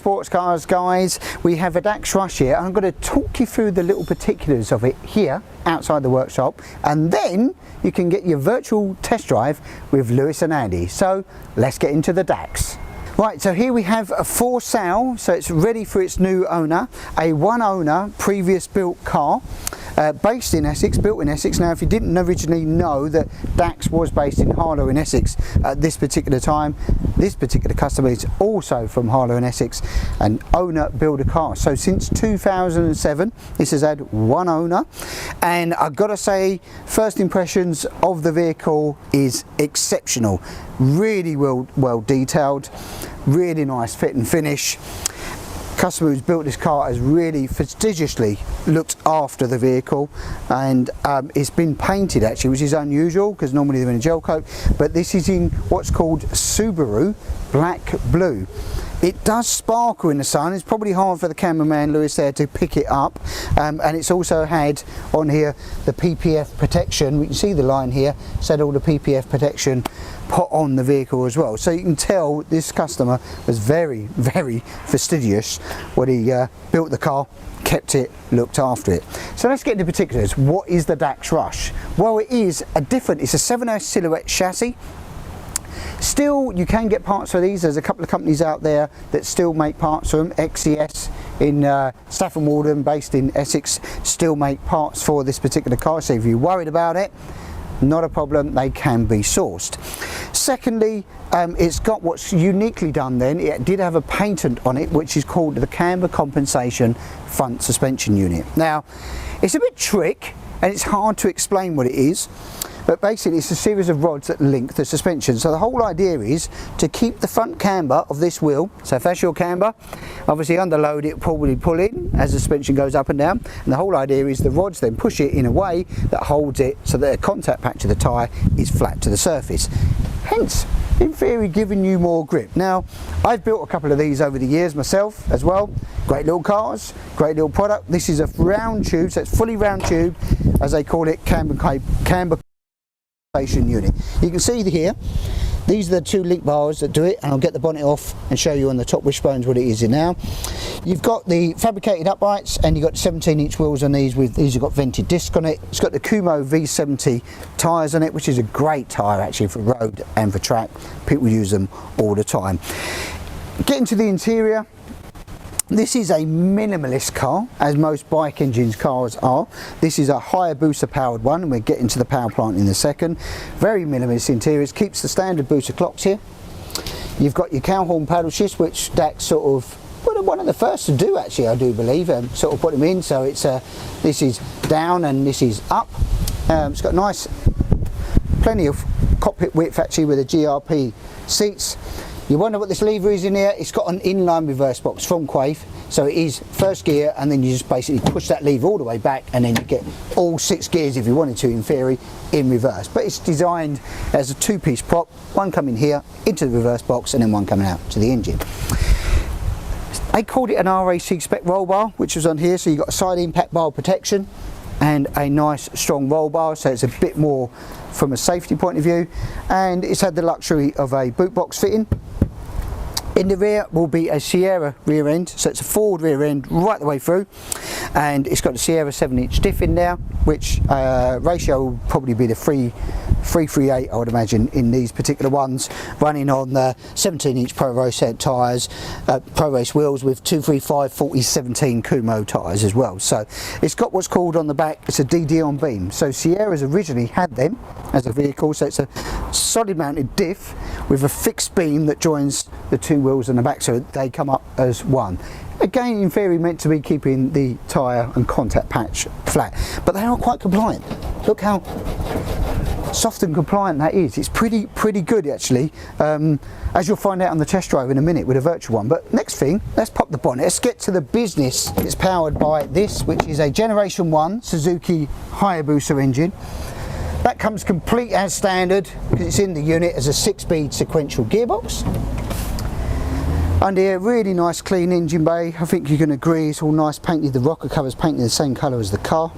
sports cars, guys. We have a Dax Rush here. I'm going to talk you through the little particulars of it here outside the workshop, and then you can get your virtual test drive with Lewis and Andy. So let's get into the Dax. Right, so here we have a for sale, so it's ready for its new owner, a one owner previous built car. Based in Essex, built in Essex. Now, if you didn't originally know that Dax was based in Harlow in Essex at this particular time, this particular customer is also from Harlow in Essex, an owner builder car. So since 2007, this has had one owner, and I've got to say, first impressions of the vehicle is exceptional. Really well detailed, really nice fit and finish. Customer who's built this car has really fastidiously looked after the vehicle, and it's been painted actually, which is unusual because normally they're in a gel coat, but this is in what's called Subaru black blue. It does sparkle in the sun. It's probably hard for the cameraman Lewis there to pick it up, and it's also had on here the PPF protection. We can see the line here, said all the PPF protection put on the vehicle as well. So you can tell this customer was very fastidious when he built the car, kept it, looked after it. So let's get into particulars. What is the Dax Rush? Well, it is it's a 7S silhouette chassis. Still, you can get parts for these. There's a couple of companies out there that still make parts for them. XCS in Stafford Walden, based in Essex, still make parts for this particular car. So if you're worried about it, not a problem, they can be sourced. Secondly, it's got what's uniquely done then. It did have a patent on it, which is called the camber compensation front suspension unit. Now, it's a bit trick and it's hard to explain what it is, but basically it's a series of rods that link the suspension. So the whole idea is to keep the front camber of this wheel, so if that's your camber, obviously under load it will probably pull in as the suspension goes up and down, and the whole idea is the rods then push it in a way that holds it so that the contact patch of the tyre is flat to the surface, hence in theory giving you more grip. Now, I've built a couple of these over the years myself as well. Great little cars, great little product. This is a round tube, so it's fully round tube, as they call it, camber unit. You can see here, these are the two link bars that do it, and I'll get the bonnet off and show you on the top wishbones what it is in now. You've got the fabricated uprights, and you've got 17-inch wheels on these. With these, you've got vented disc on it. It's got the Kumo V70 tyres on it, which is a great tyre actually for road and for track. People use them all the time. Getting to the interior, this is a minimalist car, as most bike engines cars are. This is a Hayabusa-powered one, and we'll get into the power plant in a second. Very minimalist interiors, keeps the standard booster clocks here. You've got your cow horn paddle shifts, which Dax sort of, well, one of the first to do actually, I do believe, sort of put them in. So it's this is down and this is up. It's got nice, plenty of cockpit width actually with the GRP seats. You wonder what this lever is in here. It's got an inline reverse box from Quaife, so it is first gear, and then you just basically push that lever all the way back, and then you get all 6 gears if you wanted to in theory in reverse. But it's designed as a 2-piece prop, one coming here into the reverse box and then one coming out to the engine. They called it an RAC spec roll bar, which was on here, so you've got a side impact bar protection and a nice strong roll bar, so it's a bit more from a safety point of view, and it's had the luxury of a boot box fitting. In the rear will be a Sierra rear end, so it's a forward rear end right the way through, and it's got a Sierra 7-inch diff in there, which ratio will probably be the 338 I would imagine in these particular ones, running on the 17-inch Pro Race head tyres, Pro Race wheels with 235 40/17 Kumo tyres as well. So it's got what's called on the back, it's a DD on beam. So Sierra's originally had them as a vehicle, so it's a solid mounted diff with a fixed beam that joins the two wheels on the back, so they come up as one. Again, in theory meant to be keeping the tyre and contact patch flat, but they are quite compliant. Look how soft and compliant that is. It's pretty good actually, as you'll find out on the test drive in a minute with a virtual one. But next thing, let's pop the bonnet. Let's get to the business. It's powered by this, which is a Generation 1 Suzuki Hayabusa engine. That comes complete as standard because it's in the unit as a 6-speed sequential gearbox. Under here, really nice clean engine bay. I think you can agree it's all nice painted. The rocker cover's painted the same colour as the car.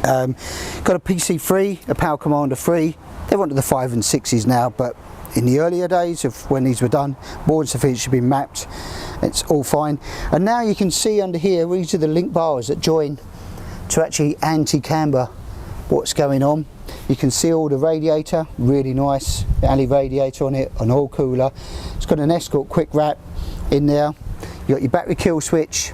Got a PC free, a Power Commander free. They're onto the 5 and 6s now, but in the earlier days of when these were done. Boards have each been mapped, it's all fine. And now you can see under here, these are the link bars that join to actually anti-camber what's going on. You can see all the radiator, really nice alley radiator on it, an oil cooler. It's got an Escort quick wrap in there. You got your battery kill switch.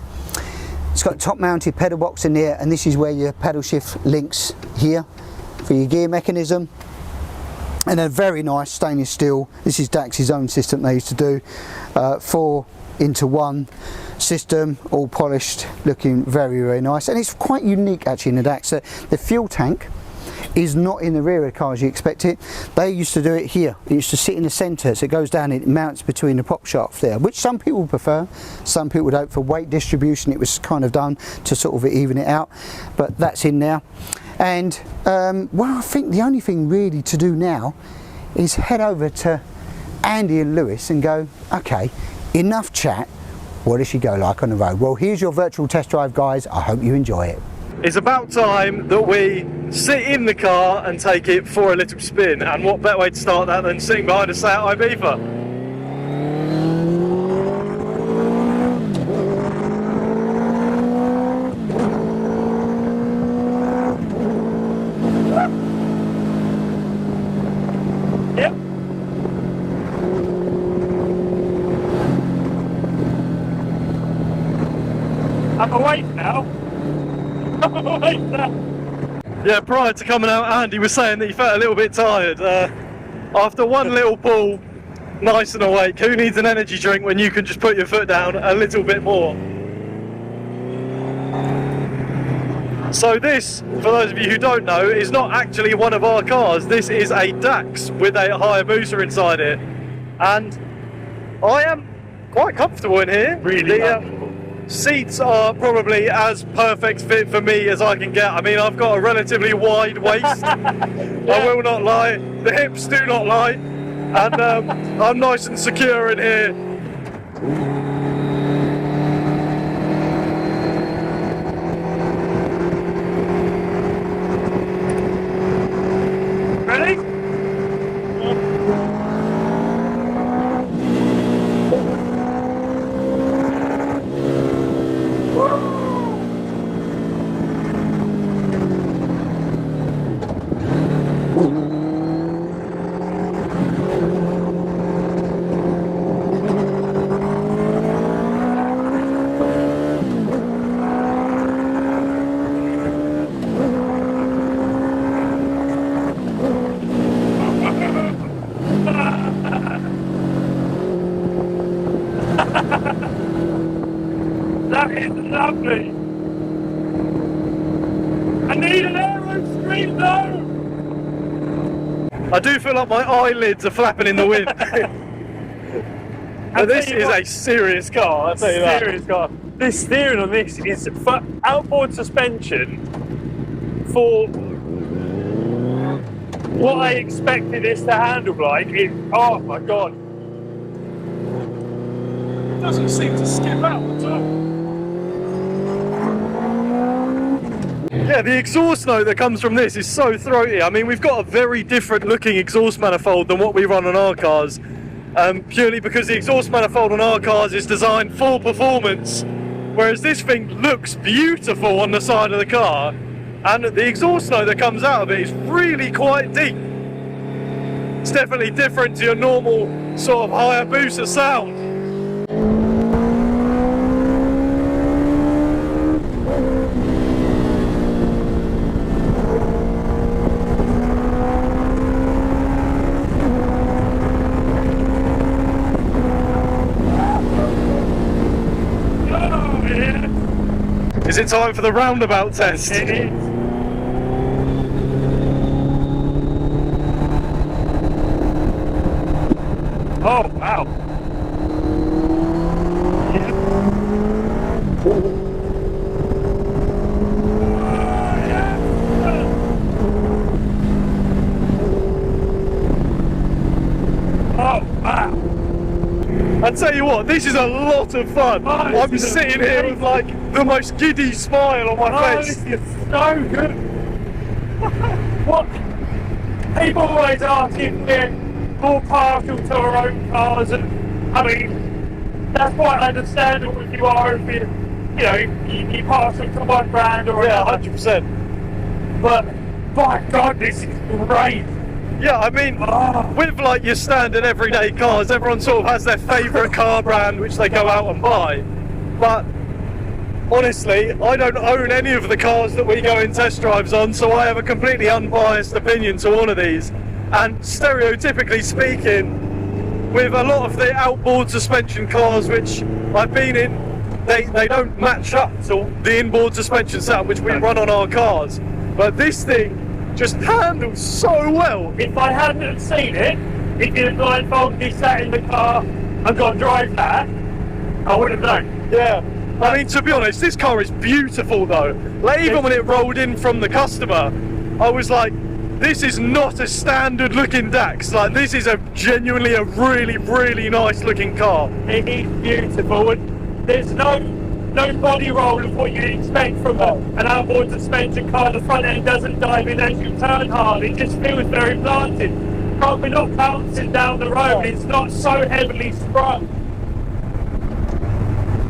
It's got a top mounted pedal box in there, and this is where your pedal shift links here for your gear mechanism. And a very nice stainless steel, this is Dax's own system they used to do, 4-into-1 system, all polished, looking very, very nice. And it's quite unique actually in the Dax. The fuel tank is not in the rear of the car as you expect it. They used to do it here. It used to sit in the centre, so it goes down and it mounts between the prop shaft there, which some people prefer, some people don't. For weight distribution it was kind of done to sort of even it out, but that's in there. And well, I think the only thing really to do now is head over to Andy and Lewis and go, okay, enough chat, what does she go like on the road? Well, here's your virtual test drive, guys. I hope you enjoy it. It's about time that we sit in the car and take it for a little spin, and what better way to start that than sitting behind a Seat Ibiza? Yep. I'm awake now. Yeah, prior to coming out, Andy was saying that he felt a little bit tired. After one little pull, nice and awake. Who needs an energy drink when you can just put your foot down a little bit more? So this, for those of you who don't know, is not actually one of our cars. This is a Dax with a Hayabusa inside it. And I am quite comfortable in here. Really comfortable. Seats are probably as perfect fit for me as I can get. I mean, I've got a relatively wide waist. Yeah. I will not lie. The hips do not lie. And I'm nice and secure in here. Ready? That is lovely. I need an aero screen though. I do feel like my eyelids are flapping in the wind. But this is a serious car, I'll tell you that. Serious car. The steering on this is for outboard suspension for what I expected this to handle like. Oh my god. It doesn't seem to skip out at all. Yeah, the exhaust note that comes from this is so throaty. I mean, we've got a very different looking exhaust manifold than what we run on our cars, purely because the exhaust manifold on our cars is designed for performance, whereas this thing looks beautiful on the side of the car, and the exhaust note that comes out of it is really quite deep. It's definitely different to your normal sort of Hayabusa sound. Is it time for the roundabout test? It is. Oh, wow. Yeah. Oh, wow. I tell you what, this is a lot of fun. Oh, I'm sitting here with like the most giddy smile on my face. This is so good. What? People always asking me, more partial to our own cars, and I mean, that's quite understandable if you are, if you're partial to one brand or Yeah, another. 100%. But by God, this is great. Yeah, I mean, with like your standard everyday cars, everyone sort of has their favourite car brand which they go out and buy. But honestly, I don't own any of the cars that we go in test drives on, so I have a completely unbiased opinion to one of these. And stereotypically speaking, with a lot of the outboard suspension cars which I've been in, they don't match up to the inboard suspension setup which we run on our cars. But this thing just handles so well. If I hadn't have seen it, if you'd blindfolded me, sat in the car and got to drive that, I would have known. Yeah. I mean, to be honest, this car is beautiful though. Like, even when it rolled in from the customer, I was like, this is not a standard looking Dax. Like, this is genuinely a really, really nice looking car. It is beautiful, and there's no body roll of what you'd expect from an outboard suspension car. The front end doesn't dive in as you turn hard. It just feels very planted. Probably not bouncing down the road. It's not so heavily sprung.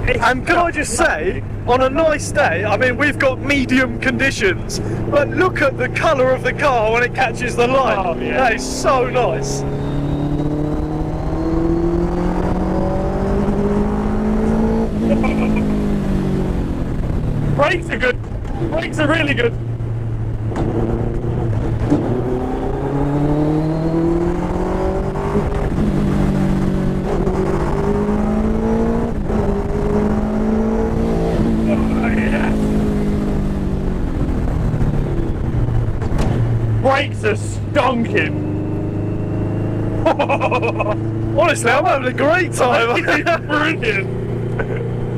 And can I just say, on a nice day, I mean, we've got medium conditions, but look at the colour of the car when it catches the light. Oh, yeah. That is so nice. Brakes are good. Brakes are really good. Brakes are stonking. Honestly, I'm having a great time. Brilliant.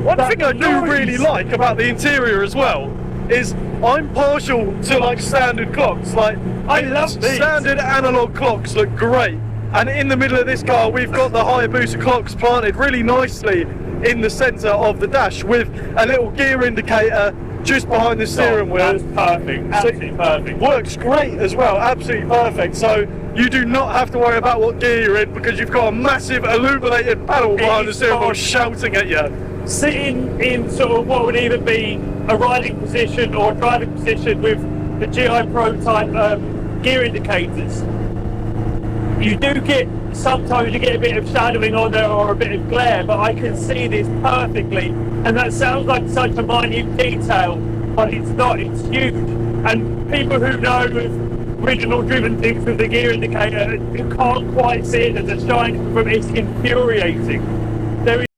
One thing I do noise. really like about the interior as well is I'm partial to like standard clocks. Like, I love these. Standard analog clocks look great, and in the middle of this car we've got the Hayabusa clocks planted really nicely in the centre of the dash with a little gear indicator just behind the steering wheel. That's perfect. Absolutely perfect. Works great as well, absolutely perfect. So you do not have to worry about what gear you're in, because you've got a massive illuminated panel behind the steering wheel shouting at you. Sitting in sort of what would either be a riding position or a driving position with the GI Pro type gear indicators, you do get, sometimes you get a bit of shadowing on there or a bit of glare, but I can see this perfectly, and that sounds like such a minute detail, but it's not, it's huge. And people who know with original driven things with the gear indicator, you can't quite see it as a shine from, it's infuriating. There is